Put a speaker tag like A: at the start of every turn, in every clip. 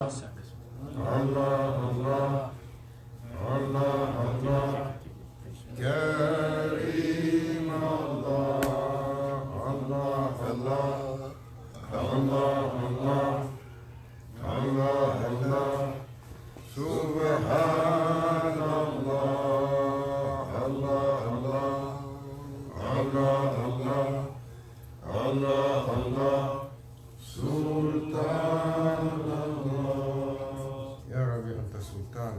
A: Allah, Allah, Allah, Allah, Kareem Allah, Allah, Allah, Allah, Allah, Allah, Allah, Subhanallah, Allah, Allah, Allah, Allah, Allah, Allah, Sultan Allah. Ya Rabbi Anta Sultan,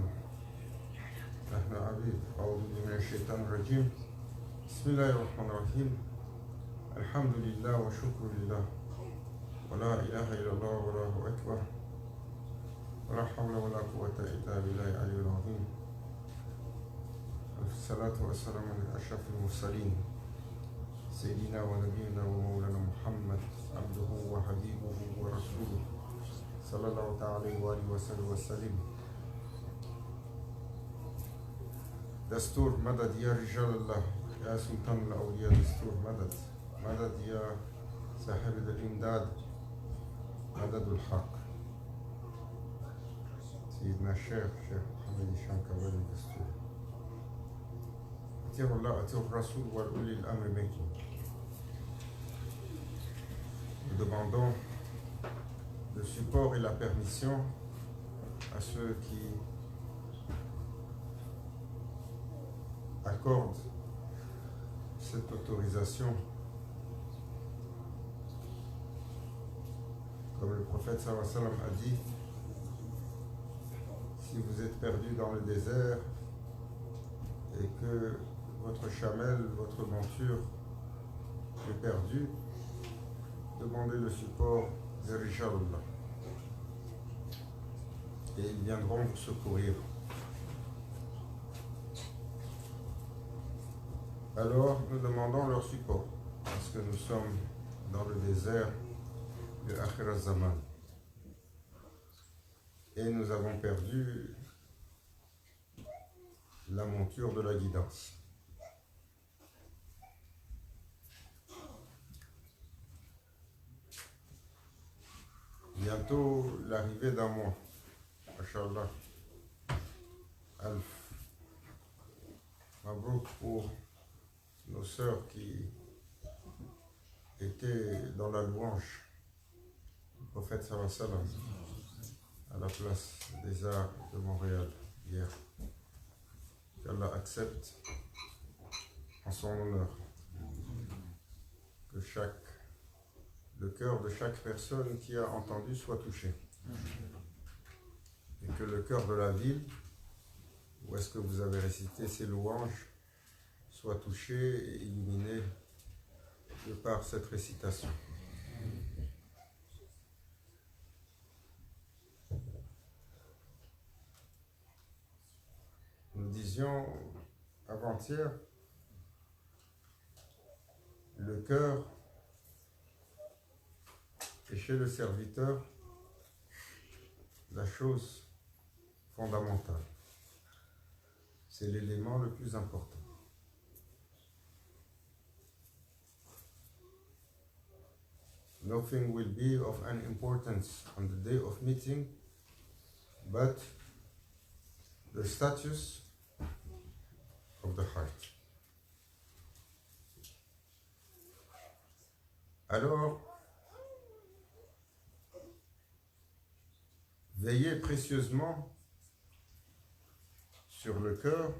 A: Nahnu Abid, A'udhu Billahi Shaitan Rajim. Bismillahirrahmanirrahim. Alhamdulillah wa shukru lillah. Wa la ilaha illallah wa lahu akbar. Wa la hawla wa la quwwata illa billahi aliyyil azim. Salatu wa salamu ala ashrafil mursalin. Sayyidina wa nabiyina wa maulana Muhammad, abduhu wa habibuhu wa rasuluhu. Sallallahu ta'ala alayhi wa alihi wa sallam wa sallim. دستور مدد يا رجال الله، يا سلطان الأولياء. دستور مدد، مدد يا صاحب الإمداد، مدد الحق. سيدنا الشيخ محمد هشام كوالي. دستور أطيعوا الله، أطيعوا الرسول وأولي الأمر منكم. Nous demandons le support et la permission à ceux qui accordent cette autorisation. Comme le prophète sallallahu alayhi wa sallam a dit, si vous êtes perdu dans le désert et que votre chamelle, votre monture est perdue, demandez le support des Rijalullah et ils viendront vous secourir. Alors nous demandons leur support parce que nous sommes dans le désert de Akhir al-Zaman et nous avons perdu la monture de la guidance. Bientôt l'arrivée d'un mois, Inch'Allah. Alf. Mabrouk pour nos sœurs qui étaient dans la louange du prophète sallallahu alayhi wa sallam à la place des Arts de Montréal hier. Qu'Allah accepte en son honneur que le cœur de chaque personne qui a entendu soit touché. Et que le cœur de la ville, où est-ce que vous avez récité ces louanges, soit touché et illuminé de par cette récitation. Nous disions avant-hier, le cœur est chez le serviteur la chose fondamentale. C'est l'élément le plus important. Nothing will be of an importance on the day of meeting but the status of the heart. Alors, veillez précieusement sur le cœur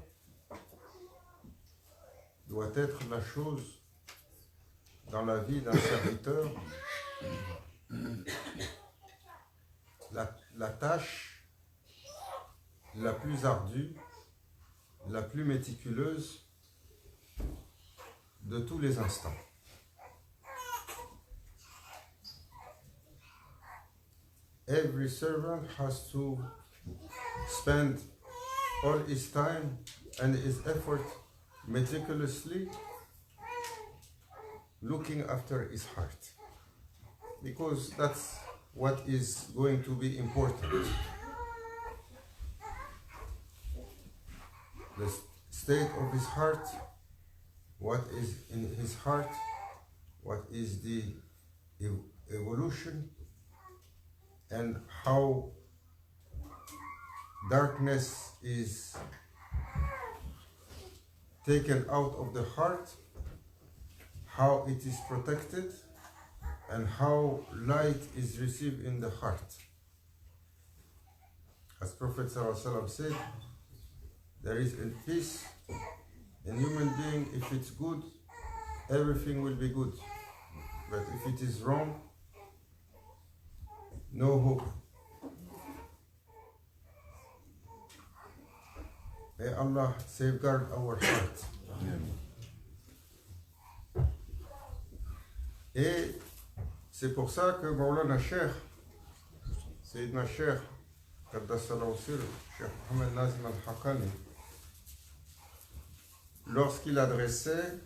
A: doit être la chose dans la vie d'un serviteur, la tâche la plus ardue, la plus méticuleuse de tous les instants. Every servant has to spend all his time and his effort meticulously looking after his heart, because that's what is going to be important. The state of his heart, what is in his heart, what is the evolution, and how darkness is taken out of the heart, how it is protected, and how light is received in the heart. As Prophet ﷺ said, there is a peace in human being. If it's good, everything will be good. But if it is wrong, no hope. May Allah safeguard our heart. Et c'est pour ça que Maulana Cheikh, Sayyidina Cheikh, Qaddasallahu sirr, Cheikh Mohammed Nazim al-Haqqani, lorsqu'il adressait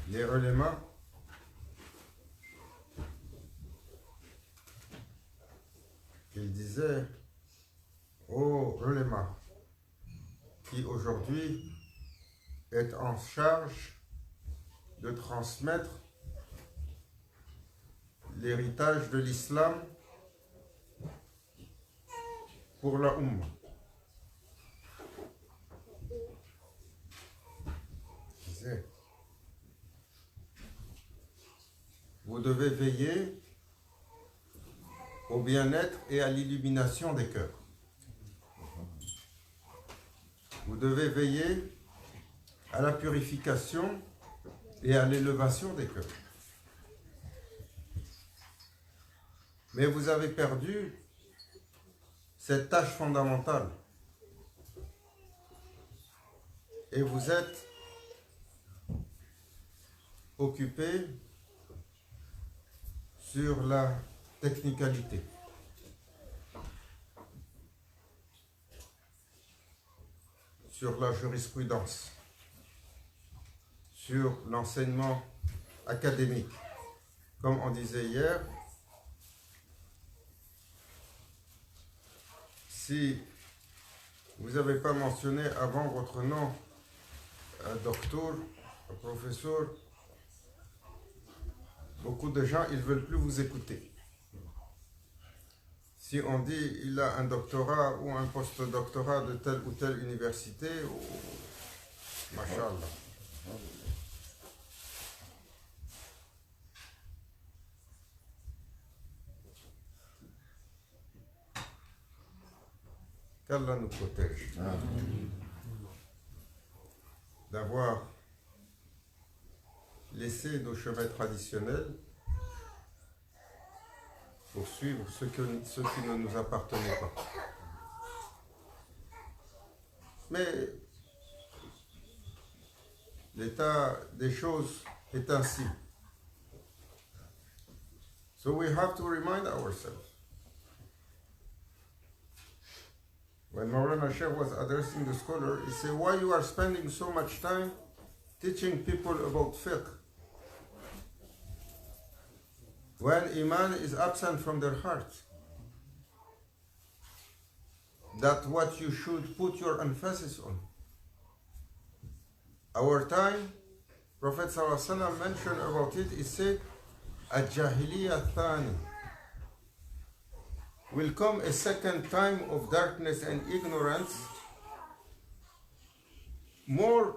A: les ulémas, il disait aux ulémas qui aujourd'hui est en charge de transmettre l'héritage de l'islam pour la Ummah. Vous devez veiller au bien-être et à l'illumination des cœurs. Vous devez veiller à la purification et à l'élévation des cœurs. Mais vous avez perdu cette tâche fondamentale et vous êtes occupé sur la technicalité. Sur la jurisprudence, sur l'enseignement académique. Comme on disait hier, si vous n'avez pas mentionné avant votre nom un docteur, un professeur, beaucoup de gens, ils ne veulent plus vous écouter. Si on dit il a un doctorat ou un post-doctorat de telle ou telle université, oh, mashallah. Qu'Allah nous protège d'avoir laissé nos chemins traditionnels pour suivre ce qui ne nous appartenait pas. Mais l'état des choses est ainsi. So we have to remind ourselves. When Maulana Sheikh was addressing the scholar, he said, why you are spending so much time teaching people about fiqh? When Iman is absent from their heart. That's what you should put your emphasis on. Our time, Prophet ﷺ mentioned about it, he said, Al-Jahiliyyah Thani. Will come a second time of darkness and ignorance, more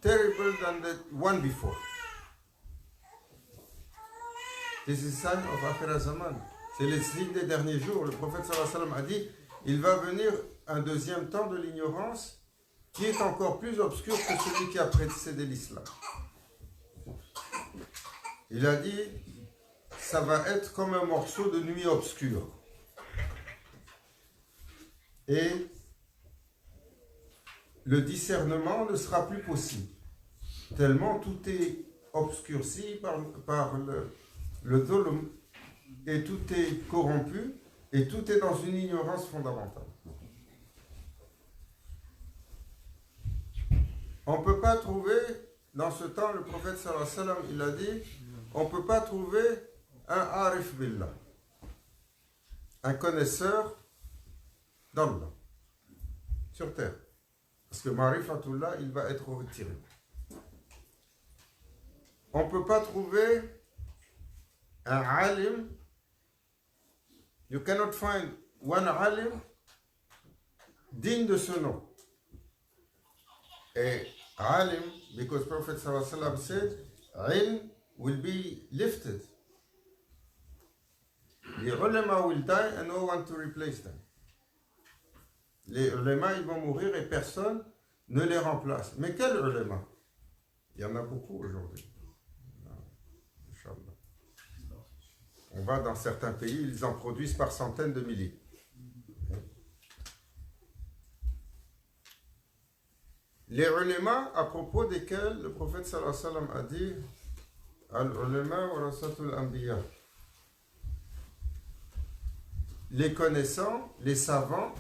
A: terrible than the one before. This is sign of Akhir Zaman. C'est le signe des derniers jours. Le prophète sallallahu alayhi wa sallam a dit, il va venir un deuxième temps de l'ignorance qui est encore plus obscur que celui qui a précédé l'islam. Il a dit, ça va être comme un morceau de nuit obscure. Et le discernement ne sera plus possible. Tellement tout est obscurci par le dhulm, et tout est corrompu, et tout est dans une ignorance fondamentale. On ne peut pas trouver, dans ce temps, le prophète sallallahu alayhi wa sallam, il a dit, on ne peut pas trouver un arif billah, un connaisseur d'Allah, sur terre. Parce que marifatullah, il va être retiré. On ne peut pas trouver un alim You cannot find one alim digne de ce nom. A alim, because Prophet ﷺ said, ilm will be lifted. The ulama will die and no one to replace them. Les ulama, ils vont mourir et personne ne les remplace. Mais quel ulama? Il y en a beaucoup aujourd'hui. Inch'Allah. On va dans certains pays, ils en produisent par centaines de milliers. Les ulama à propos desquels le prophète sallallahu alayhi wa sallam a dit Al-ulama warasatul anbiya. Les connaissants, les savants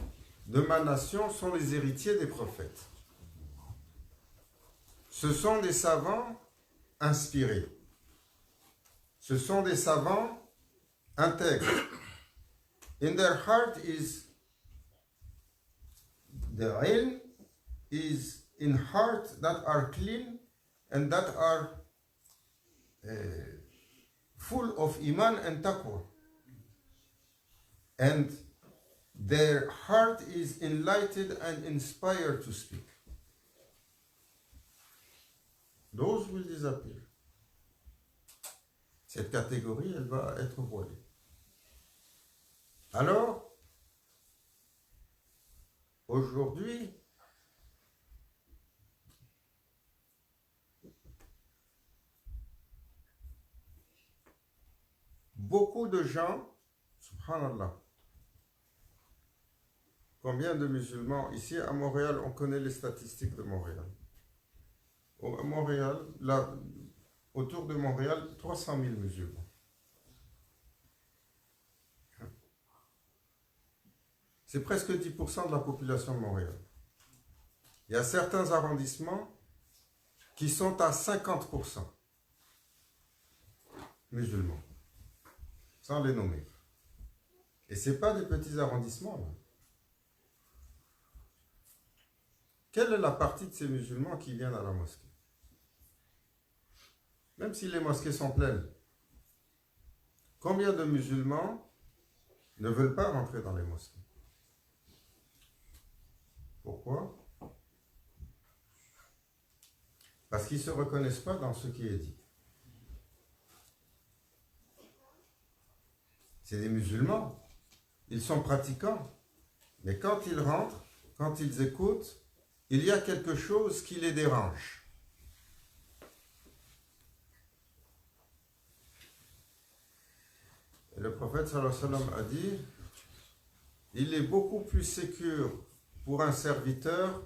A: de ma nation sont les héritiers des prophètes. Ce sont des savants inspirés. Ce sont des savants intègres. In their heart is the ilm is in heart that are clean and that are full of iman and taqwa. And their heart is enlightened and inspired to speak. Those will disappear. Cette catégorie, elle va être voilée. Alors, aujourd'hui, beaucoup de gens, subhanallah, combien de musulmans, ici à Montréal, on connaît les statistiques de Montréal. À Montréal, là, autour de Montréal, 300 000 musulmans. C'est presque 10% de la population de Montréal. Il y a certains arrondissements qui sont à 50% musulmans, sans les nommer. Et ce n'est pas des petits arrondissements, là. Quelle est la partie de ces musulmans qui viennent à la mosquée? Même si les mosquées sont pleines, combien de musulmans ne veulent pas rentrer dans les mosquées? Pourquoi? Parce qu'ils ne se reconnaissent pas dans ce qui est dit. C'est des musulmans, ils sont pratiquants, mais quand ils rentrent, quand ils écoutent, il y a quelque chose qui les dérange. Et le prophète sallallahu alayhi wa sallam a dit, il est beaucoup plus sécure pour un serviteur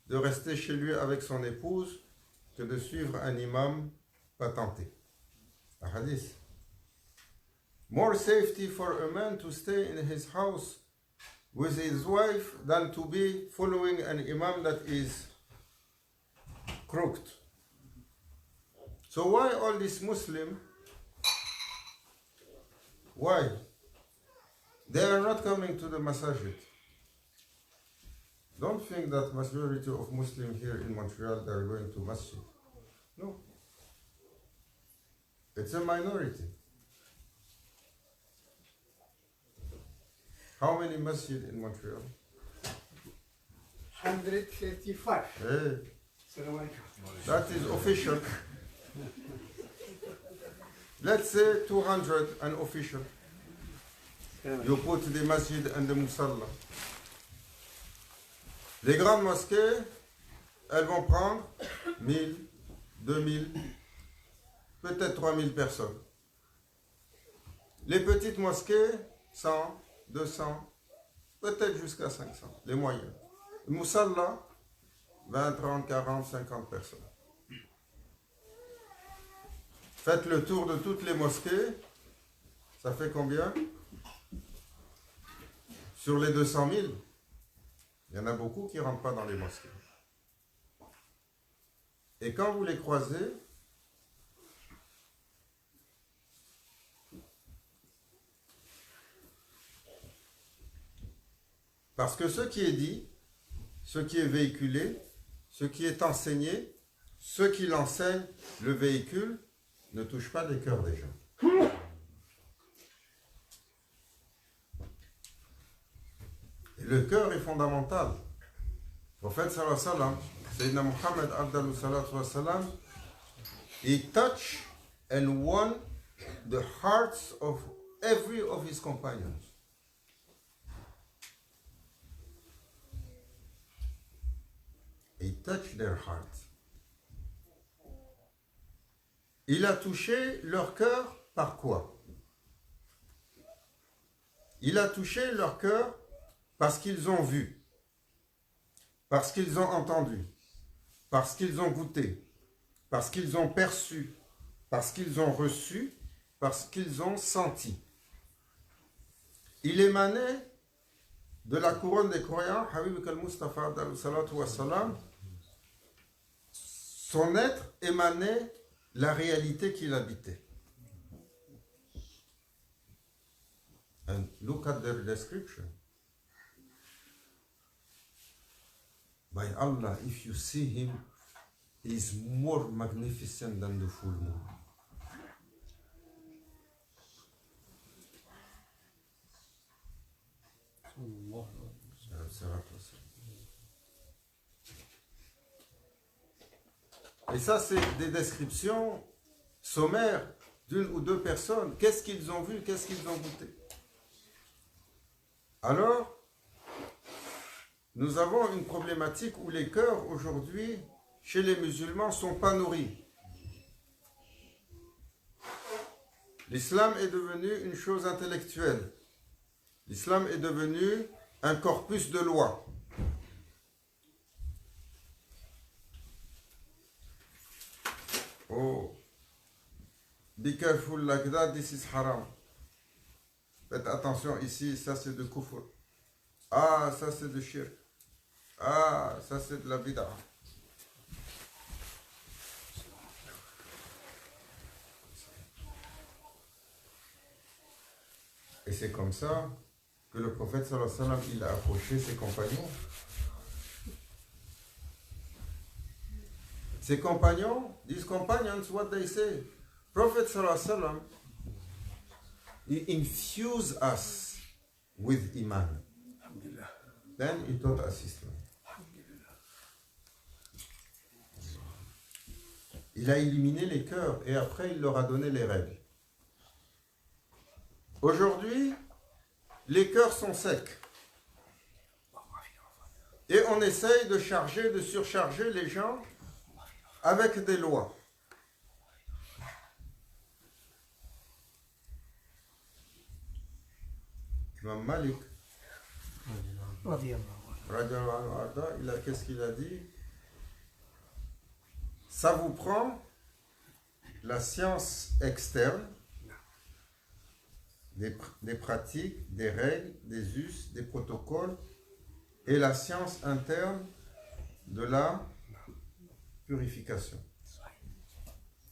A: de rester chez lui avec son épouse que de suivre un imam patenté. Un hadith. More safety for a man to stay in his house with his wife than to be following an imam that is crooked. So why all these Muslims? Why? They are not coming to the masajid. Don't think that majority of Muslims here in Montreal they are going to masjid. No. It's a minority. How many masjid in Montreal?
B: 135.
A: Hey, that is official. Let's say 200 unofficial. You put the masjid and the musalla. Les grandes mosquées, elles vont prendre 1000, 2000, peut-être 3000 personnes. Les petites mosquées, 100, 200, peut-être jusqu'à 500, les moyens. Le musalla, 20, 30, 40, 50 personnes. Faites le tour de toutes les mosquées, ça fait combien? Sur les 200 000, il y en a beaucoup qui ne rentrent pas dans les mosquées. Et quand vous les croisez, parce que ce qui est dit, ce qui est véhiculé, ce qui est enseigné, ceux qui l'enseignent, le véhicule, ne touche pas les cœurs des gens. le cœur est fondamental. Le prophète sallallahu alayhi wa sallam, Sayyidina Muhammad afdalu salatu wa salam, he touched and won the hearts of every of his companions. He touched their hearts. Il a touché leur cœur par quoi? Il a touché leur cœur parce qu'ils ont vu, parce qu'ils ont entendu, parce qu'ils ont goûté, parce qu'ils ont perçu, parce qu'ils ont reçu, parce qu'ils ont senti. Il émanait de la couronne des croyants, Habib al-Mustafa abdallah salatu wa salam, son être émanait la réalité qu'il habitait. And look at their description. By Allah, if you see him, he is more magnificent than the full moon. Et ça, c'est des descriptions sommaires d'une ou deux personnes. Qu'est-ce qu'ils ont vu, qu'est-ce qu'ils ont goûté? Alors, nous avons une problématique où les cœurs aujourd'hui, chez les musulmans, ne sont pas nourris. L'islam est devenu une chose intellectuelle. L'islam est devenu un corpus de lois. Oh, be careful like that, this is haram. Faites attention ici, ça c'est de kufr. Ah, ça c'est de shirk. Ah, ça c'est de la bid'a. Et c'est comme ça que le prophète sallallahu alayhi wa sallam, il a approché ses compagnons. Ses compagnons, these companions, what they say, Prophet sallallahu alayhi wa sallam, he infused us with iman. Then he taught us Islam. Il a éliminé les cœurs et après il leur a donné les règles. Aujourd'hui, les cœurs sont secs. Et on essaye de charger, de surcharger les gens avec des lois. Imam Malik, qu'est-ce qu'il a dit? Ça vous prend la science externe, des pratiques, des règles, des us, des protocoles, et la science interne de la purification.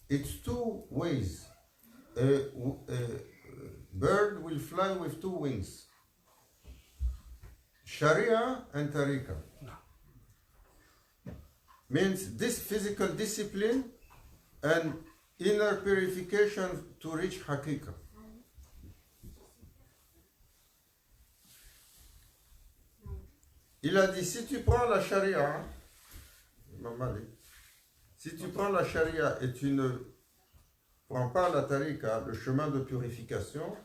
A: It's two ways. A bird will fly with two wings. Sharia and Tariqa. Means this physical discipline and inner purification to reach Haqiqah. Il a dit, si tu prends la Sharia, si tu prends la Sharia et tu ne prends pas la Tariqa, le chemin de purification,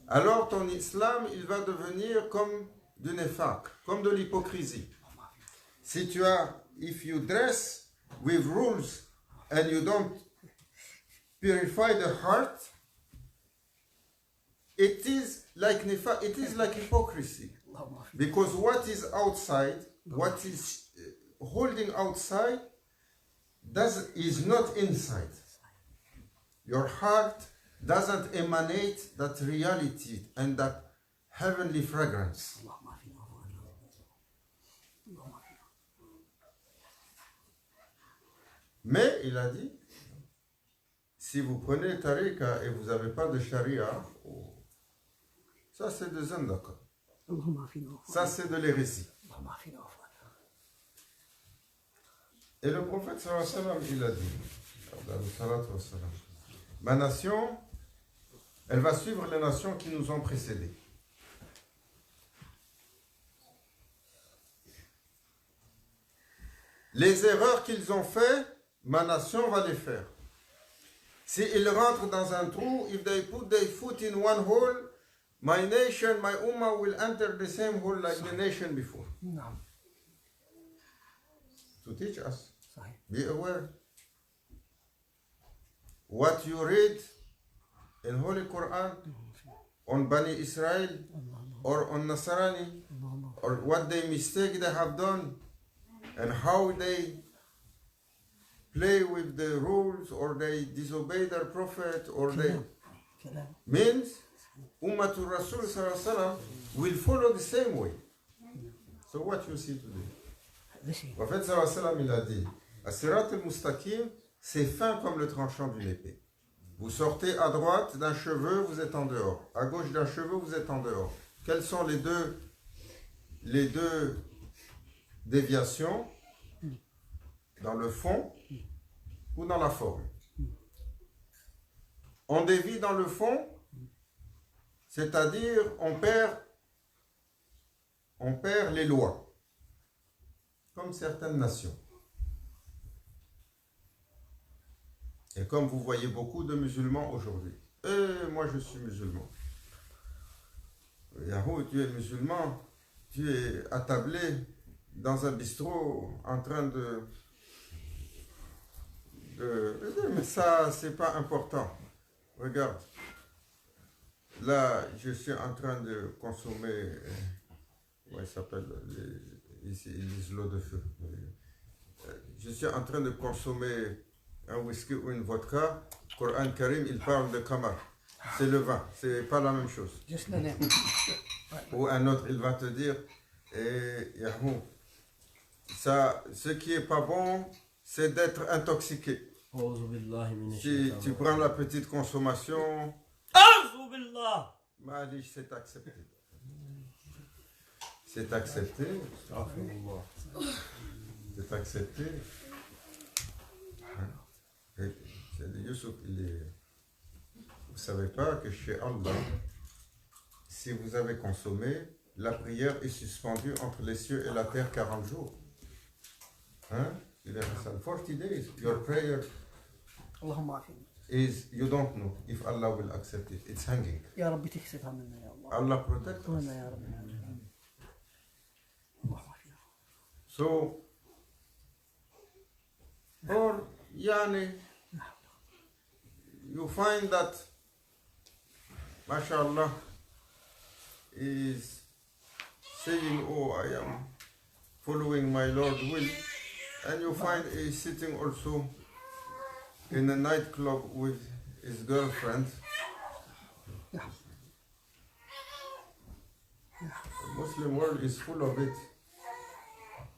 A: alors ton islam, il va devenir comme du nefaq, comme de l'hypocrisie. Si tu as, if you dress with rules and you don't purify the heart, it is like nefaq, it is like hypocrisy. Because what is outside, what is holding outside, is not inside. Your heart doesn't emanate that reality and that heavenly fragrance. Mais il a dit, si vous prenez Tariqa et vous n'avez pas de Sharia, ça c'est de Zandaka. Ça c'est de l'hérésie. Et le prophète sallallahu alayhi wa sallam, il a dit, ma nation, elle va suivre les nations qui nous ont précédés. les erreurs qu'ils ont fait, ma nation va les faire. S'ils rentrent dans un trou, if they put their foot in one hole, my nation, my ummah will enter the same hole like the nation before.
B: نعم
A: To teach us.
B: صحيح.
A: Be aware. What you read in Holy Quran on Bani Israel or on Nasrani, or what they mistake they have done, and how they play with the rules, or they disobey their prophet, or they
B: كلام.
A: means Ummatul Rasul Sallallahu Alaihi Wasallam will follow the same way. So what you see today?
B: هذا شيء.
A: En fait, Sallallahu Alaihi Wasallam, il a dit, As-Sirat al-Mustaqim, c'est fin comme le tranchant d'une épée. Vous sortez à droite d'un cheveu, vous êtes en dehors. À gauche d'un cheveu, vous êtes en dehors. Quelles sont les deux déviations? Dans le fond ou dans la forme? On dévie dans le fond, c'est-à-dire on perd les lois, comme certaines nations. Et comme vous voyez beaucoup de musulmans aujourd'hui. Et moi je suis musulman. Yahoo, tu es musulman, tu es attablé dans un bistrot en train de mais ça, c'est pas important. Regarde. Là, je suis en train de consommer, comment il s'appelle, ici, ils disent l'eau de feu. Je suis en train de consommer un whisky ou une vodka. Coran Karim, il parle de kamar. C'est le vin, c'est pas la même chose.
B: Juste le nez.
A: Ou un autre, il va te dire, Yahoo, ça, ce qui est pas bon, c'est d'être intoxiqué. Si tu prends la petite consommation, Malish, c'est accepté. C'est accepté. C'est accepté. Youssouf, vous ne savez pas que chez Allah, si vous avez consommé, la prière est suspendue entre les cieux et la terre 40 jours. Hein? 40 days. Your prayer
B: اللهم عافينا.
A: is, you don't know if Allah will accept it. It's hanging.
B: يا رب تكسبها منا يا الله.
A: Allah protect us.
B: منا يا رب. اللهم عافينا.
A: So, or, yani, you find that, mashallah, is saying, oh, I am following my Lord's will, and you find he's sitting also in a nightclub with his girlfriend. The Muslim world is full of it.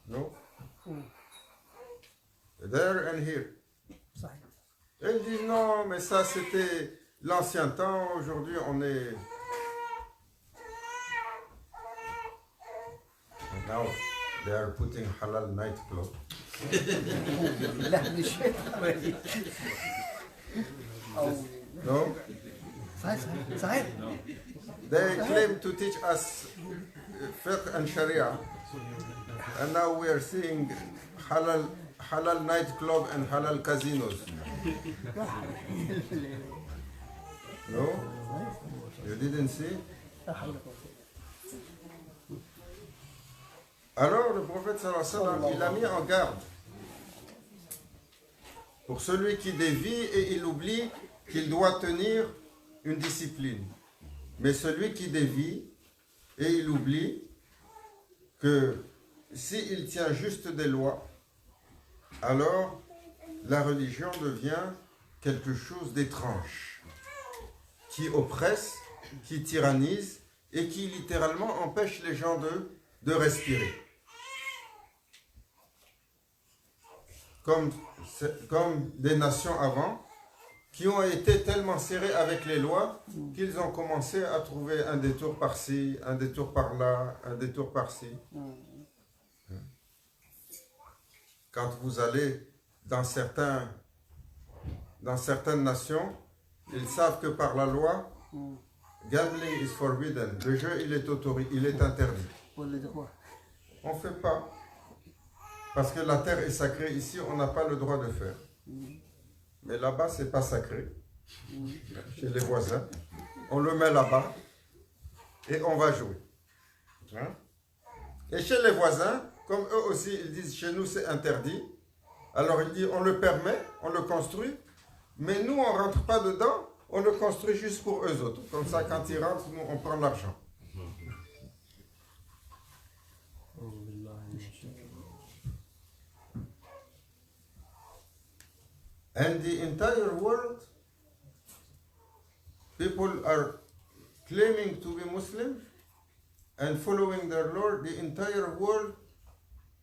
A: No? There and here.
B: صحيح.
A: Et ils disent non, mais ça c'était l'ancien temps, aujourd'hui on est. And now they are putting halal nightclub.
B: لا من الشيطان الرجيم.
A: No?
B: صحيح صحيح.
A: They claim to teach us fiqh and sharia. And now we are seeing halal nightclub and halal casinos. No? You didn't see?
B: لا حول ولا قوة.
A: Alors le prophète sallallahu alayhi wa sallam, il a mis en garde pour celui qui dévie et il oublie qu'il doit tenir une discipline. Mais celui qui dévie et il oublie que s'il tient juste des lois, alors la religion devient quelque chose d'étrange, qui oppresse, qui tyrannise et qui littéralement empêche les gens de respirer. Comme des nations avant, qui ont été tellement serrés avec les lois qu'ils ont commencé à trouver un détour par-ci, un détour par-là, un détour par-ci. Quand vous allez dans certaines nations, ils savent que par la loi, gambling is forbidden. Le jeu, il est interdit. On ne fait pas. Parce que la terre est sacrée. Ici, on n'a pas le droit de faire. Mais là-bas, c'est pas sacré. Chez les voisins. On le met là-bas et on va jouer. Hein? Et chez les voisins, comme eux aussi, ils disent chez nous c'est interdit. Alors il dit on le permet, on le construit, mais nous on ne rentre pas dedans, on le construit juste pour eux autres. Comme ça, quand ils rentrent, nous on prend l'argent. And the entire world, people are claiming to be Muslim and following their Lord. The entire world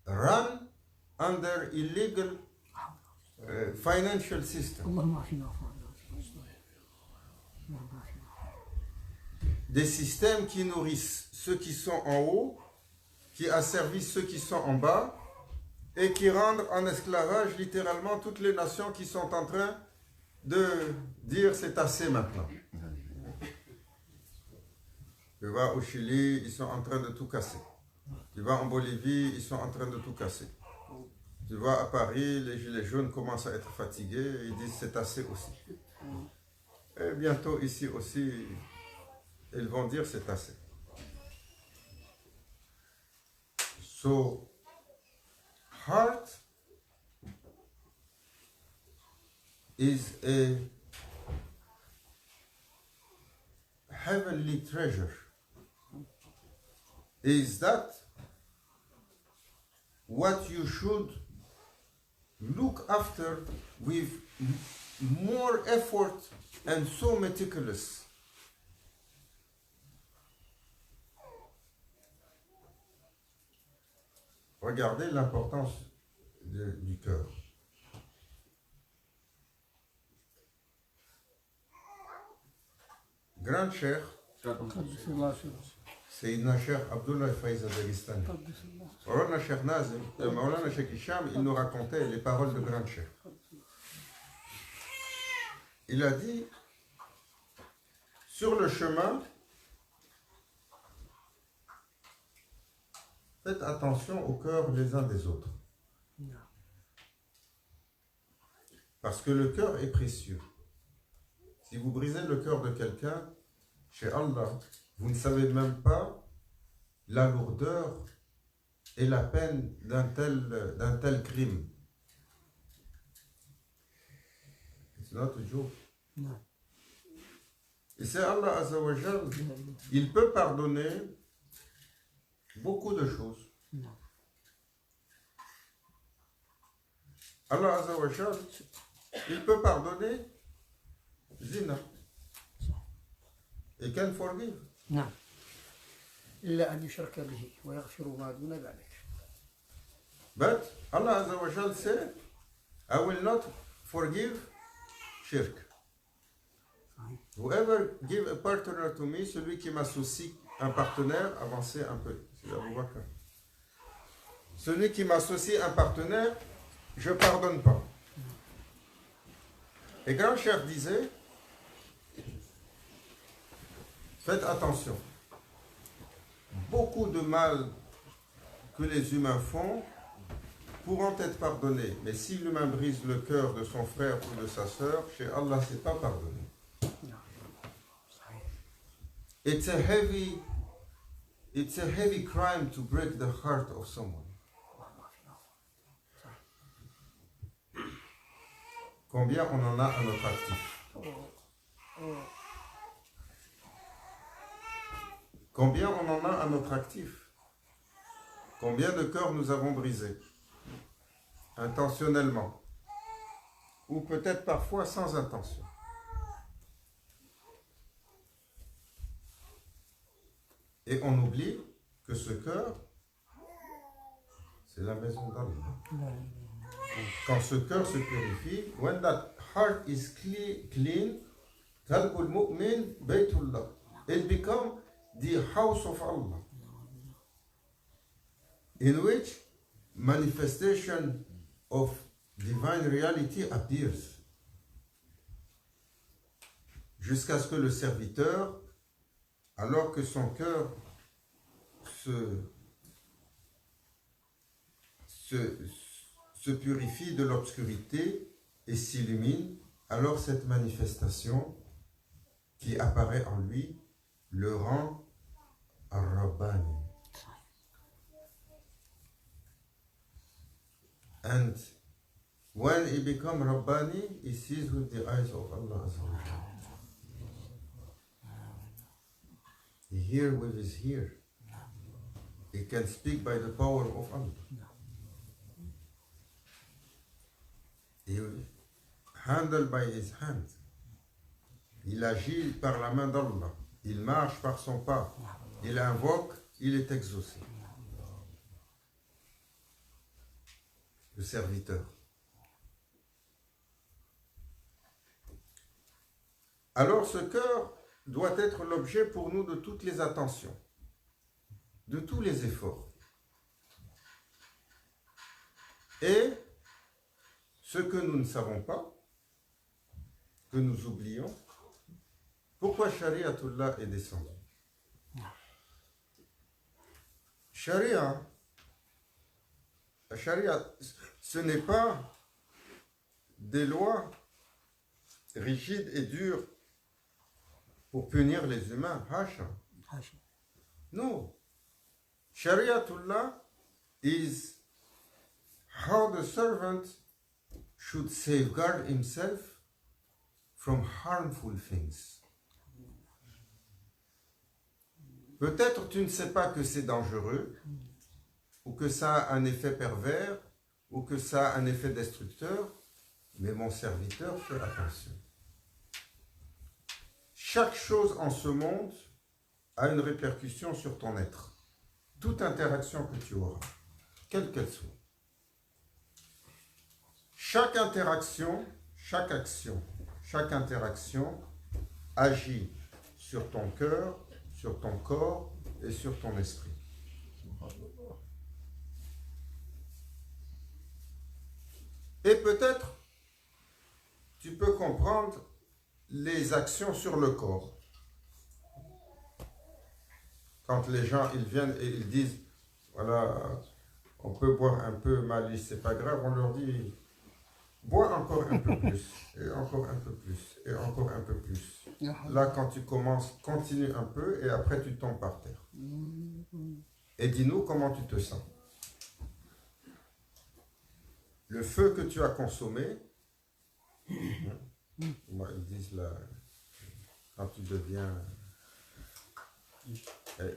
A: run under illegal financial system.
B: اللهم عافنا
A: Des systèmes qui nourrissent ceux qui sont en haut, qui asservissent ceux qui sont en bas, et qui rendent en esclavage littéralement toutes les nations qui sont en train de dire c'est assez maintenant. Tu vas au Chili, ils sont en train de tout casser. Tu vas en Bolivie, ils sont en train de tout casser. Tu vas à Paris, les gilets jaunes commencent à être fatigués, ils disent c'est assez aussi. Et bientôt ici aussi, ils vont dire c'est assez. So, heart is a heavenly treasure. Is that what you should look after with more effort and so meticulous? Regardez l'importance du cœur. Grand Cheikh,
B: قدس الله سره
A: Sayyidina Cheikh Abdullah Faiz Dagestani.
B: قدس الله
A: Maulana Cheikh Nazim, Maulana Cheikh Hicham, il nous racontait les paroles de Grand Cheikh. Il a dit, sur le chemin, faites attention au cœur les uns des autres. Parce que le cœur est précieux. Si vous brisez le cœur de quelqu'un, chez Allah, vous ne savez même pas la lourdeur et la peine d'un tel crime. It's not a joke.
B: نعم
A: Et c'est Allah Azza wa Jal, il peut pardonner beaucoup de choses.
B: نعم
A: Allah Azza wa Jal, il peut pardonner zina. He can forgive.
B: نعم إلا أن يشرك به ويغفر ما دون ذلك.
A: But Allah Azza wa Jal said, I will not forgive shirk.
B: صحيح.
A: Whoever give a partner to me, celui qui m'associe un partenaire, avancez un peu. C'est Abu Bakr. Celui qui m'associe un partenaire, je ne pardonne pas. Et Grand Cheikh disait, faites attention. Beaucoup de mal que les humains font pourront être pardonnés. Mais si l'humain brise le cœur de son frère ou de sa sœur, chez Allah, ce n'est pas pardonné.
B: نعم صحيح.
A: It's a heavy crime to break the heart of someone.
B: اللهم عافنا.
A: Combien on en a à notre actif? Combien on en a à notre actif? Combien de cœurs nous avons brisés? Intentionnellement. Ou peut-être parfois sans intention. Et on oublie que ce cœur, c'est la maison d'Allah. Quand ce cœur se purifie, when that heart is clean, qalbul mu'min baytullah. It becomes the house of Allah, in which manifestation of divine reality appears. Jusqu'à ce que le serviteur, alors que son cœur se purifie de l'obscurité et s'illumine, alors cette manifestation qui apparaît en lui le rend Ar-Rabbani. And when he becomes Rabbani, he sees with the eyes of Allah Azza wa Jalla. He hears with his ear. He can speak by the power of Allah. He handle by his hand. Il agit par la main d'Allah. Il marche par son pas. Il invoque, il est exaucé. Le serviteur. Alors ce cœur doit être l'objet pour nous de toutes les attentions, de tous les efforts. Et ce que nous ne savons pas, que nous oublions, pourquoi Shariatullah est descendu? Sharia, ce n'est pas des lois rigides et dures pour punir les humains. Hasha. No. Shariatullah is how the servant should safeguard himself from harmful things. Peut-être tu ne sais pas que c'est dangereux, ou que ça a un effet pervers, ou que ça a un effet destructeur, mais mon serviteur fait attention. Chaque chose en ce monde a une répercussion sur ton être. Toute interaction que tu auras, quelle qu'elle soit. Chaque interaction, chaque action, chaque interaction agit sur ton cœur, sur ton corps et sur ton esprit. Et peut-être tu peux comprendre les actions sur le corps. Quand les gens ils viennent et ils disent voilà, on peut boire un peu Malice, c'est pas grave, on leur dit bois encore un peu plus, et encore un peu plus, et encore un peu plus. Là, quand tu commences, continue un peu, et après tu tombes par terre. Et dis-nous comment tu te sens. Le feu que tu as consommé, moi, ils disent là, quand tu deviens...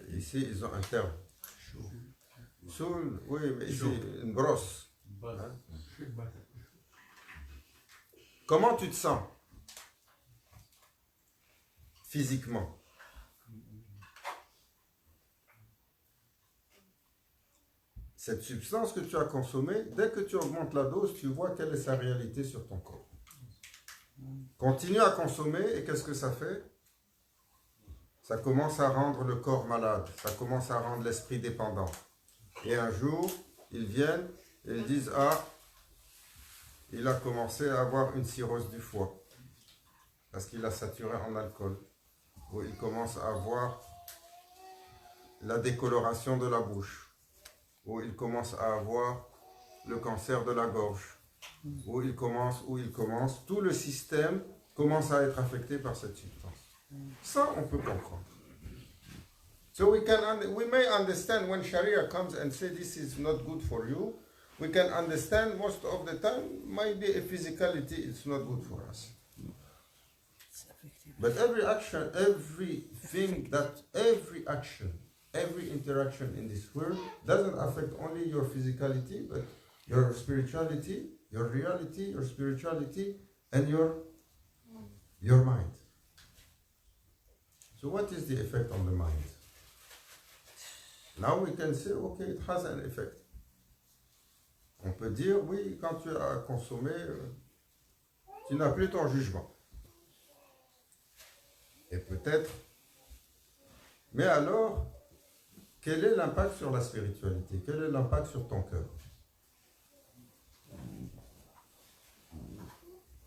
A: Ici, ils ont un terme. Soul, oui, mais ici, une brosse. Hein? Comment tu te sens physiquement? Cette substance que tu as consommée, dès que tu augmentes la dose, tu vois quelle est sa réalité sur ton corps. Continue à consommer et qu'est-ce que ça fait? Ça commence à rendre le corps malade, ça commence à rendre l'esprit dépendant. Et un jour, ils viennent et ils disent « Ah, il a commencé à avoir une cirrhose du foie parce qu'il a saturé en alcool. » Ou il commence à avoir la décoloration de la bouche. Ou il commence à avoir le cancer de la gorge. Où il commence, tout le système commence à être affecté par cette substance. Ça, on peut comprendre. So we may understand when Sharia comes and say this is not good for you. We can understand most of the time, maybe a physicality is not good for us. But every action, every interaction in this world doesn't affect only your physicality, but your spirituality, your reality, your spirituality, and your mind. So what is the effect on the mind? Now we can say, okay, it has an effect. On peut dire, oui, quand tu as consommé, tu n'as plus ton jugement. Et peut-être, mais alors, quel est l'impact sur la spiritualité? Quel est l'impact sur ton cœur?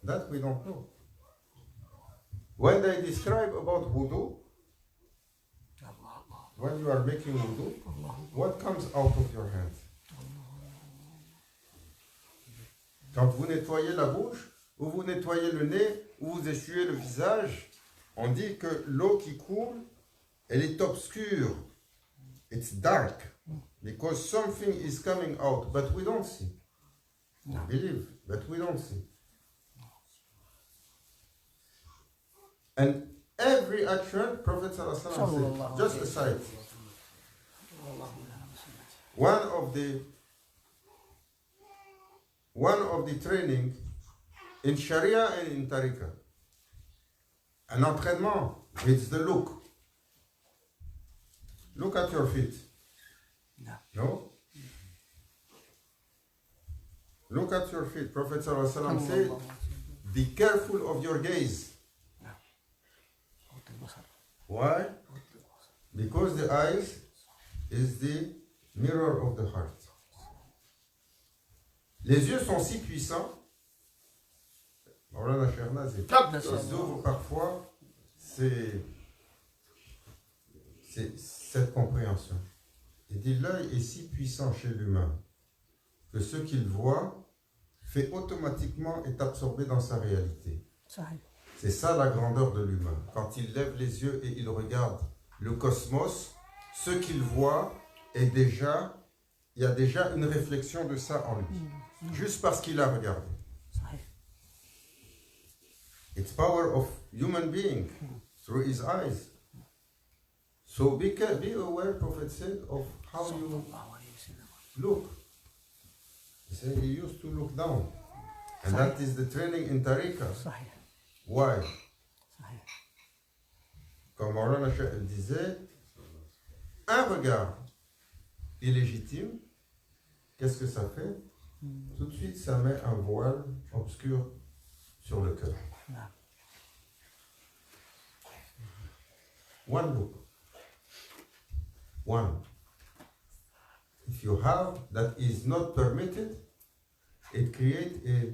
A: That we don't know. When they describe about wudu, when you are making wudu, what comes out of your hand? Quand vous nettoyez la bouche, ou vous nettoyez le nez, ou vous essuyez le visage, on dit que l'eau qui coule, elle est obscure. It's dark. Because something is coming out, but we don't see. We believe, but we don't see. And every action, Prophet ﷺ said, just aside, one of the training in Sharia and in Tariqa, un entraînement, it's the look. Look at your feet. No? Look at your feet. Prophet ﷺ said, be careful of your gaze. Why? Because the eyes is the mirror of the heart. Les yeux sont si puissants. Maulana Shernaz, ils ouvrent parfois c'est cette compréhension. Il dit l'œil est si puissant chez l'humain que ce qu'il voit fait automatiquement est absorbé dans sa réalité. C'est ça la grandeur de l'humain. Quand il lève les yeux et il regarde le cosmos, ce qu'il voit est déjà, il y a déjà une réflexion de ça en lui, juste parce qu'il a regardé. It's power of human being through his eyes. So be aware, Prophet said, of how you look. He said he used to look down. And that is the training in Tariqa. Why? Comme Maulana Cheikh disait, un regard illégitime, qu'est-ce que ça fait? Tout de suite, ça met un voile obscur sur le cœur. One look. One. If you have that is not permitted, it creates a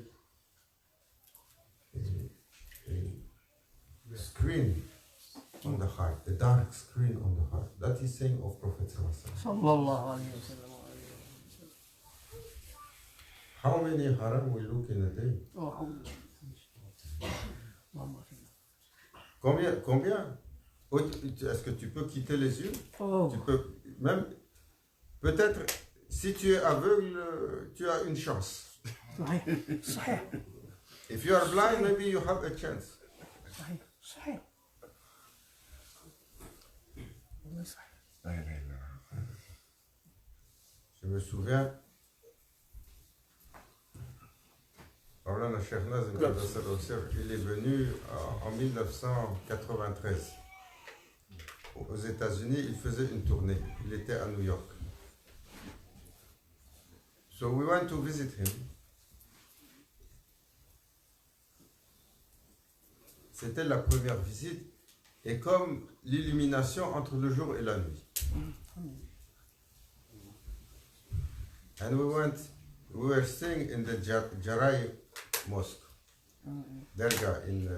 A: screen on the heart, a dark screen on the heart. That is saying of Prophet Sallallahu Alaihi Wasallam. How many haram we look in a day? Combien? Est-ce que tu peux quitter les yeux? Tu peux même, peut-être, si tu es aveugle, tu as une chance. If you are blind, maybe you have a chance. Je me souviens, Maulana Shernaz, il est venu en 1993 aux États-Unis. Il faisait une tournée. Il était à New York. So we went to visit him. C'était la première visite, et comme l'illumination entre le jour et la nuit. And we were staying in the Jarai Mosque, Derga in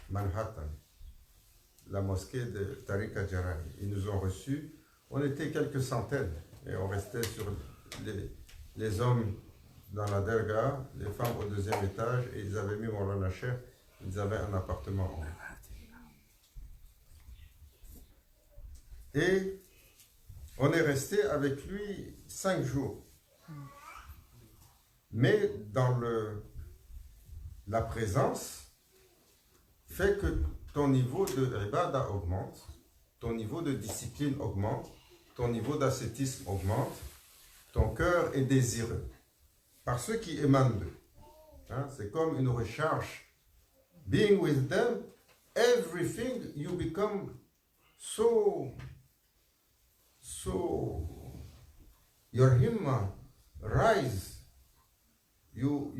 A: Manhattan, la mosquée de Tariqa Jarai. Ils nous ont reçus. On était quelques centaines et on restait sur les hommes dans la Derga, les femmes au deuxième étage, et ils avaient mis Maulana Cheikh. Ils avaient un appartement en haut. Et on est resté avec lui 5 jours. Mais dans la présence fait que ton niveau de ibada augmente, ton niveau de discipline augmente, ton niveau d'ascétisme augmente, ton cœur est désireux par ce qui émane d'eux. Hein, c'est comme une recharge. Being with them, everything you become so your himma rise. You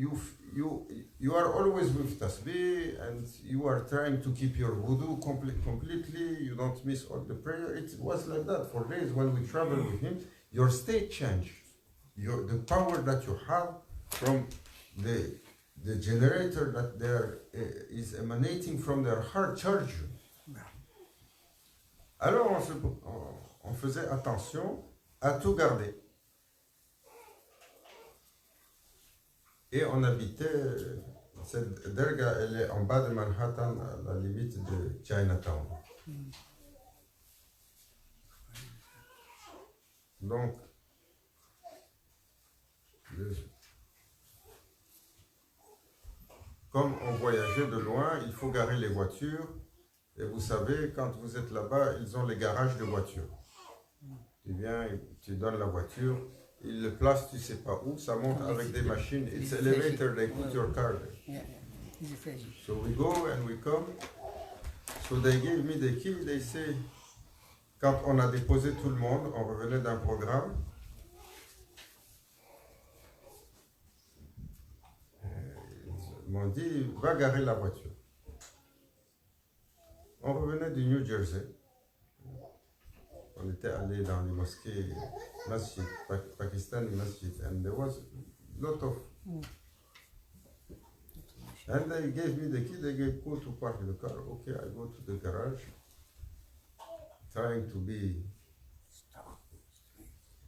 A: are always with tasbih, and you are trying to keep your wudu completely. You don't miss all the prayer. It was like that for days when we travel with him. Your state changed. The power that you have from the generator that there is emanating from their heart charge you. Alors on faisait attention à tout garder. Et on habitait, cette derga, elle est en bas de Manhattan, à la limite de Chinatown. Donc, comme on voyageait de loin, il faut garer les voitures. Et vous savez, quand vous êtes là-bas, ils ont les garages de voitures. Tu viens, tu donnes la voiture, ils le placent, tu ne sais pas où, ça monte avec des machines. It's elevator, they put your car there.
B: Yeah, he's a fridge.
A: So we go and we come. So they gave me the key, they say, quand on a déposé tout le monde, on revenait d'un programme. Ils m'ont dit, va garer la voiture. On revenait du New Jersey. On était allé dans les mosquées, Masjid, Pakistani Masjid, and there was a lot of. And they gave me the key, they gave go to park the car. Okay, I go to the garage, trying to be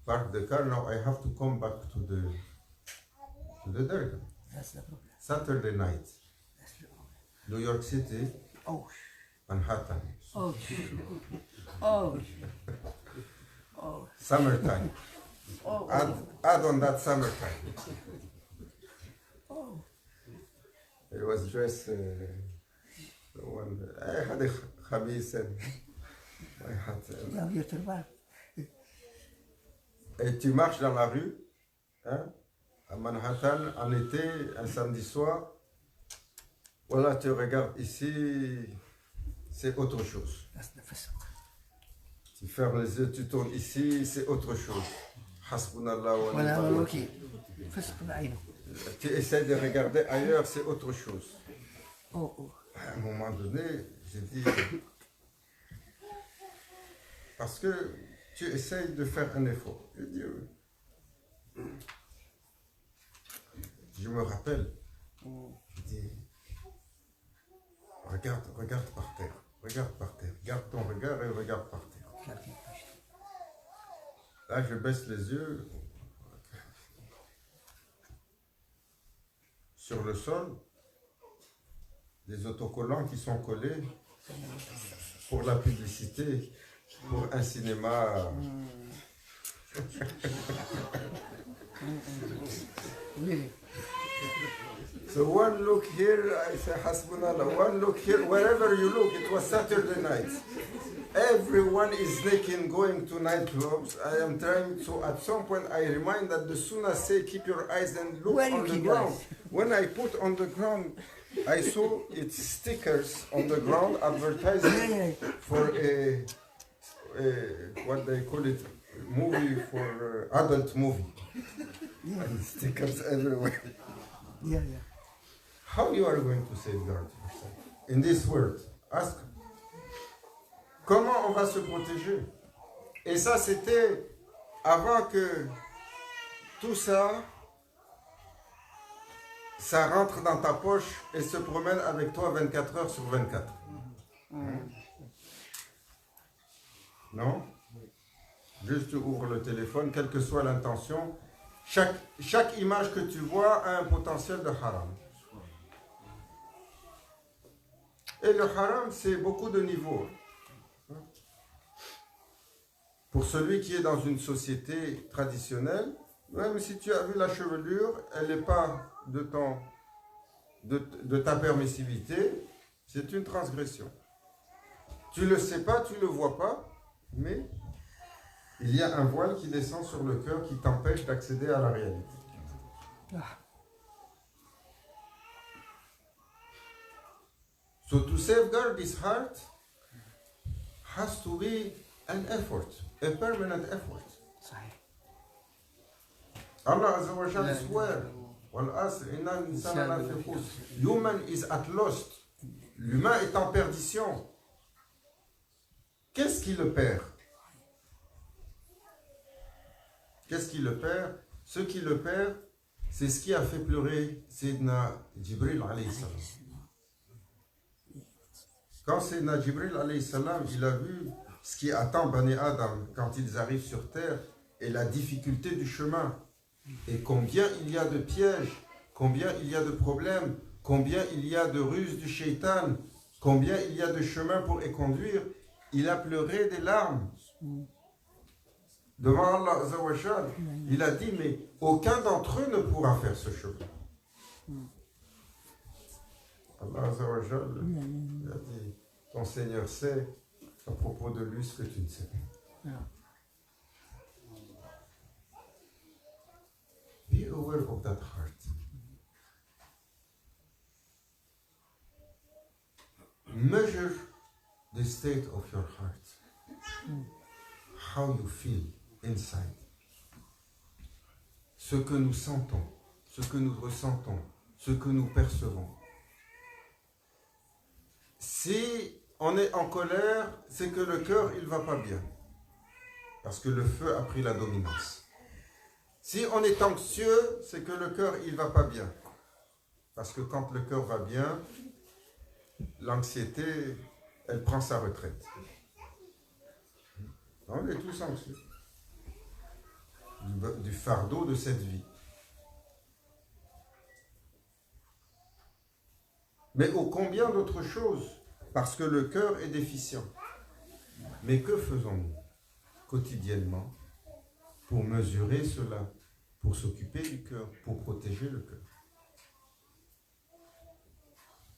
A: park the car. Now I have to come back to the derga.
B: That's the problem.
A: Saturday night,
B: That's the problem.
A: New York City,
B: Oh,
A: Manhattan,
B: oh, oh, oh,
A: summertime.
B: oh,
A: Add on that summertime.
B: oh.
A: It was dressed. I had a khamis and my hat.
B: You have your turban.
A: Et tu marches dans la rue, hein, à Manhattan, en été, un samedi soir. Voilà, tu regardes ici, c'est autre chose.
B: That's the fisq.
A: Tu fermes les yeux, tu tournes ici, c'est autre chose. Hasbunallah wa
B: ولا
A: ni'mal
B: هو
A: wakil.
B: الوكيل فسق بعينه.
A: Tu essaies de regarder ailleurs, c'est autre chose.
B: Oh, oh.
A: À un moment donné, j'ai dit, parce que tu essayes de faire un effort. J'ai dit, oui. Je me rappelle, j'ai dit, regarde par terre, garde ton regard et regarde par terre. Là, je baisse les yeux. Sur le sol, des autocollants qui sont collés pour la publicité, pour un cinéma.
B: Really?
A: So one look here, I say Hasbunallah, one look here, wherever you look, it was Saturday night. Everyone is naked going to nightclubs. I am trying to, at some point, I remind that the Sunnah say, keep your eyes and look
B: Where you
A: on the
B: keep your
A: ground.
B: eyes?
A: When I put on the ground, I saw its stickers on the ground advertising for a what they call it, movie for adult movie. And stickers everywhere.
B: Yeah, yeah.
A: How you are going to safeguard yourself in this world? Ask. Comment on va se protéger? Et ça, c'était avant que tout ça, ça rentre dans ta poche et se promène avec toi 24 heures sur 24. Non? Juste tu ouvres le téléphone, quelle que soit l'intention. Chaque image que tu vois a un potentiel de haram. Et le haram, c'est beaucoup de niveaux. Pour celui qui est dans une société traditionnelle, même si tu as vu la chevelure, elle n'est pas de ta permissivité, c'est une transgression. Tu ne le sais pas, tu ne le vois pas, mais il y a un voile qui descend sur le cœur qui t'empêche d'accéder à la réalité. So to safeguard this heart has to be an effort, a permanent effort.
B: صحيح.
A: Allah Azza wa Jalla swear, وَالْعَصْرِ إِنَّ الْإِنسَانَ لَفِي خُسْرٍ. Human is at lost. L'humain est en perdition. Qu'est-ce qui le perd? Qu'est-ce qui le perd? Ce qui le perd, c'est ce qui a fait pleurer Sayyidina Jibril alayhi salam. Quand Sayyidina Jibril alayhi salam, il a vu ce qui attend Bani Adam quand ils arrivent sur terre et la difficulté du chemin et combien il y a de pièges, combien il y a de problèmes, combien il y a de ruses du shaitan, combien il y a de chemins pour y conduire. Il a pleuré des larmes devant Allah Azza wa Jal. Il a dit, mais aucun d'entre eux ne pourra faire ce chemin. Allah Azza wa Jal, il a dit, ton Seigneur sait à propos de lui ce que tu ne sais pas. Be aware of that heart. Measure the state of your heart. How you feel inside. Ce que nous sentons, ce que nous ressentons, ce que nous percevons. Si on est en colère, c'est que le cœur, il va pas bien. Parce que le feu a pris la dominance. Si on est anxieux, c'est que le cœur, il va pas bien. Parce que quand le cœur va bien, l'anxiété, elle prend sa retraite. On est tous anxieux. Du fardeau de cette vie. Mais ô combien d'autres choses, parce que le cœur est déficient. Mais que faisons-nous quotidiennement pour mesurer cela, pour s'occuper du cœur, pour protéger le cœur?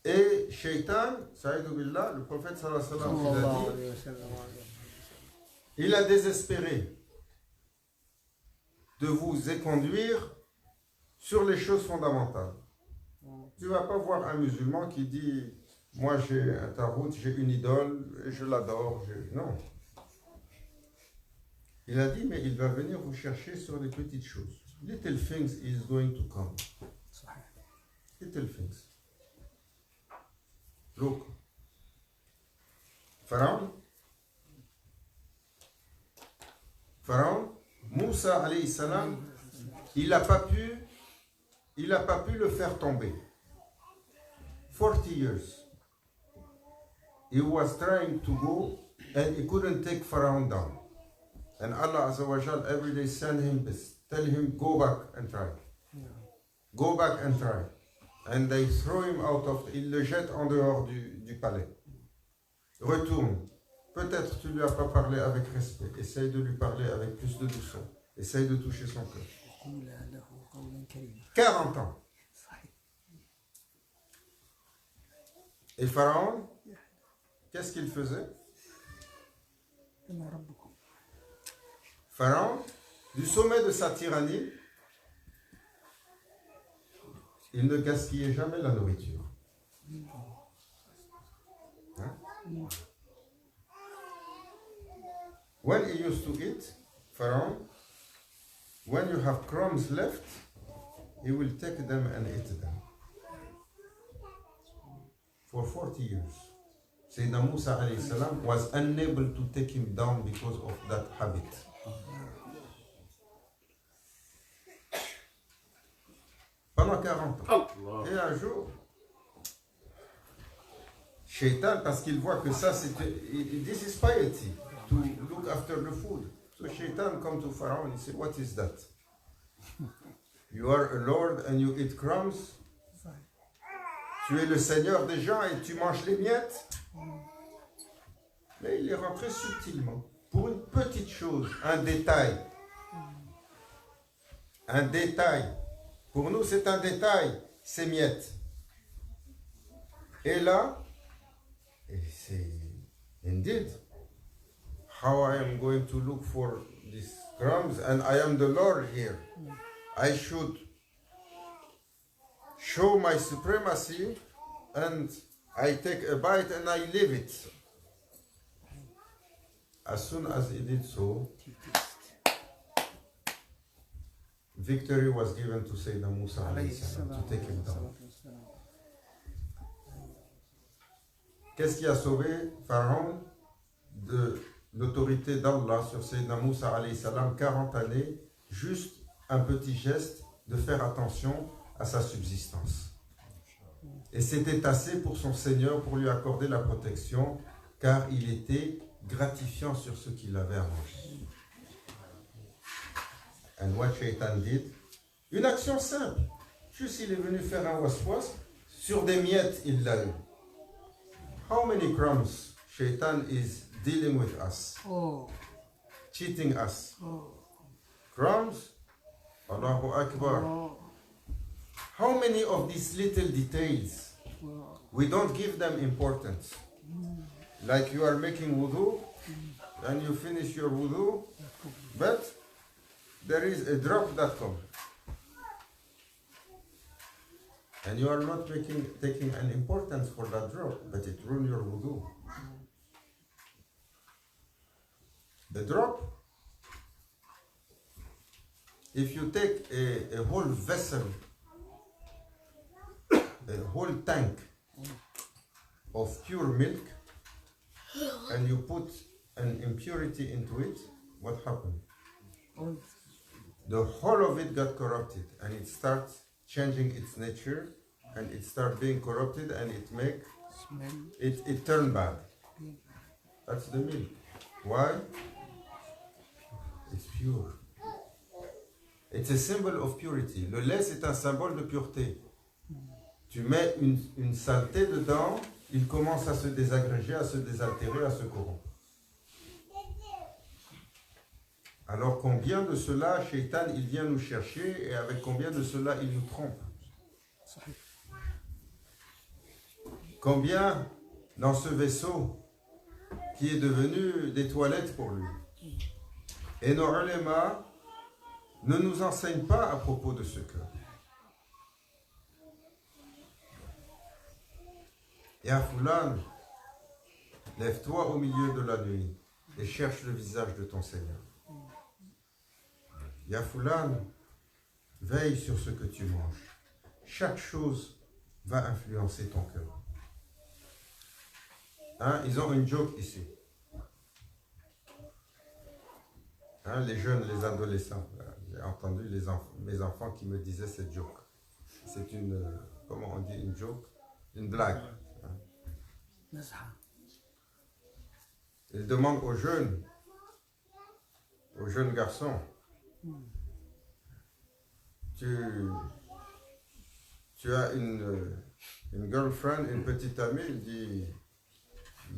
A: Et Shaitan, Saïdou Billah, le prophète sallallahu alayhi wa sallam, il a désespéré de vous éconduire sur les choses fondamentales. Tu ne vas pas voir un musulman qui dit « Moi j'ai un tarout, j'ai une idole, et je l'adore. » Non. Il a dit, mais il va venir vous chercher sur les petites choses. Little things is going to come. Little things. Look. Pharaon, Moussa alayhi salam, il n'a pas pu le faire tomber. 40 years. He was trying to go and he couldn't take Pharaoh down. And Allah Azza wa Jal every day send him this, tell him go back and try. Go back and try. And they throw him out of, ils le jettent en dehors du palais. Retourne. Peut-être tu ne lui as pas parlé avec respect. Essaye de lui parler avec plus de douceur. Essaye de toucher son cœur. 40 ans. Et Pharaon, qu'est-ce qu'il faisait? Pharaon, du sommet de sa tyrannie, il ne gaspillait jamais la nourriture. Hein? When he used to eat, Pharaoh, when you have crumbs left, he will take them and eat them. For 40 years. Sayyidina Musa alayhi salam was unable to take him down because of that habit. Pendant 40 ans. Et un jour, Shaitan, parce qu'il voit que ça, c'est... This is piety, to look after the food. So Shaitan come to Pharaoh and he said, what is that? You are a lord and you eat crumbs? Tu es le seigneur des gens et tu manges les miettes? Mais il est rentré subtilement, pour une petite chose, un détail. Un détail. Pour nous, c'est un détail, ces miettes. Et là, c'est indeed, how I am going to look for these crumbs and I am the Lord here. I should show my supremacy and I take a bite and I leave it. As soon as he did so, victory was given to Sayyidina Musa to take him down. Qu'est-ce qui a sauvé Pharaon de l'autorité d'Allah sur Sayyidina Musa alayhi salam 40 années? Juste un petit geste de faire attention à sa subsistance. Et c'était assez pour son Seigneur pour lui accorder la protection, car il était gratifiant sur ce qu'il avait à manger. And what Shaitan did, une action simple. Juste il est venu faire un waswas, sur des miettes il l'a eu. How many crumbs Shaitan is dealing with us,
B: Oh,
A: cheating us?
B: oh,
A: Crumbs, Allahu Akbar.
B: oh,
A: How many of these little details
B: oh.
A: we don't give them importance? Like you are making wudu and you finish your wudu, but there is a drop that comes. And you are not taking an importance for that drop, but it ruins your wudu. The drop, if you take a whole vessel, a whole tank of pure milk, and you put an impurity into it, what happened?
B: Oh,
A: The whole of it got corrupted, and it starts changing its nature, and it starts being corrupted, and
B: smell.
A: it turn bad. That's the milk. Why? It's pure. It's a symbol of purity. Le lait, c'est un symbole de pureté. Tu mets une saleté dedans, il commence à se désagréger, à se désaltérer, à se corrompre. Alors combien de cela, Shaitan, il vient nous chercher, et avec combien de cela, il nous trompe?
B: صحيح.
A: Combien dans ce vaisseau qui est devenu des toilettes pour lui? Et nos ulémas ne nous enseignent pas à propos de ce cœur. Ya Fulan, lève-toi au milieu de la nuit et cherche le visage de ton Seigneur. Ya Fulan, veille sur ce que tu manges. Chaque chose va influencer ton cœur. Hein, ils ont une joke ici. Hein, les jeunes, les adolescents. J'ai entendu mes enfants qui me disaient cette joke. C'est une, comment on dit une joke? Une blague.
B: نزحة.
A: Ils demandent aux jeunes garçons, tu as une girlfriend, une petite amie? Il dit,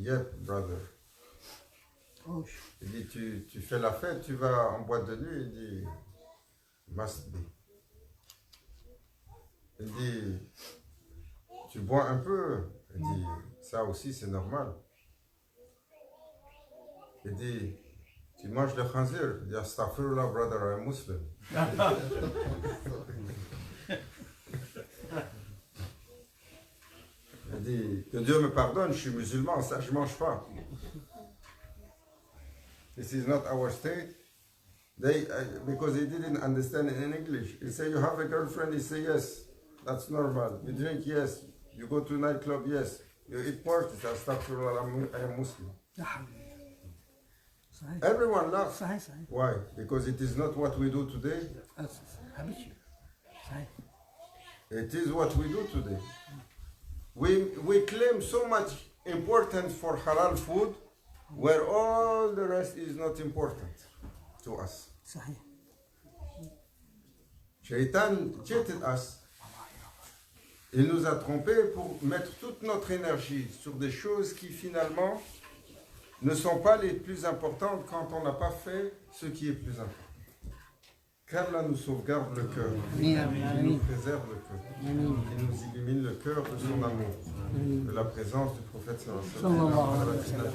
A: yep, brother.
B: Oh,
A: Il dit, tu fais la fête, tu vas en boîte de nuit? Il dit, must be. Il dit, tu bois un peu? Il dit, ça aussi c'est normal. Il dit, tu manges le khanzir? Il dit, astaghfirullah, brother, I'm Muslim. Il dit, que Dieu me pardonne, je suis musulman, ça je mange pas. This is not our state. Because he didn't understand it in English. He said, you have a girlfriend? He said, yes, that's normal. You drink? Yes. You go to a nightclub? Yes. You eat pork? He said, astaghfirullah, I am Muslim.
B: لا حول. صحيح.
A: Everyone laughs.
B: صحيح صحيح.
A: Why? Because it is not what we do today.
B: حبيبي. صحيح.
A: It is what we do today. We claim so much importance for halal food, where all the rest is not important to us.
B: صحيح.
A: Shaitan cheated us. Il nous a trompés pour mettre toute notre énergie sur des choses qui finalement ne sont pas les plus importantes quand on n'a pas fait ce qui est plus important. Qu'Allah nous sauvegarde le cœur, qu'il nous préserve le cœur, qu'il nous illumine le cœur de son amour, de la présence du prophète sallallahu alayhi wa sallam.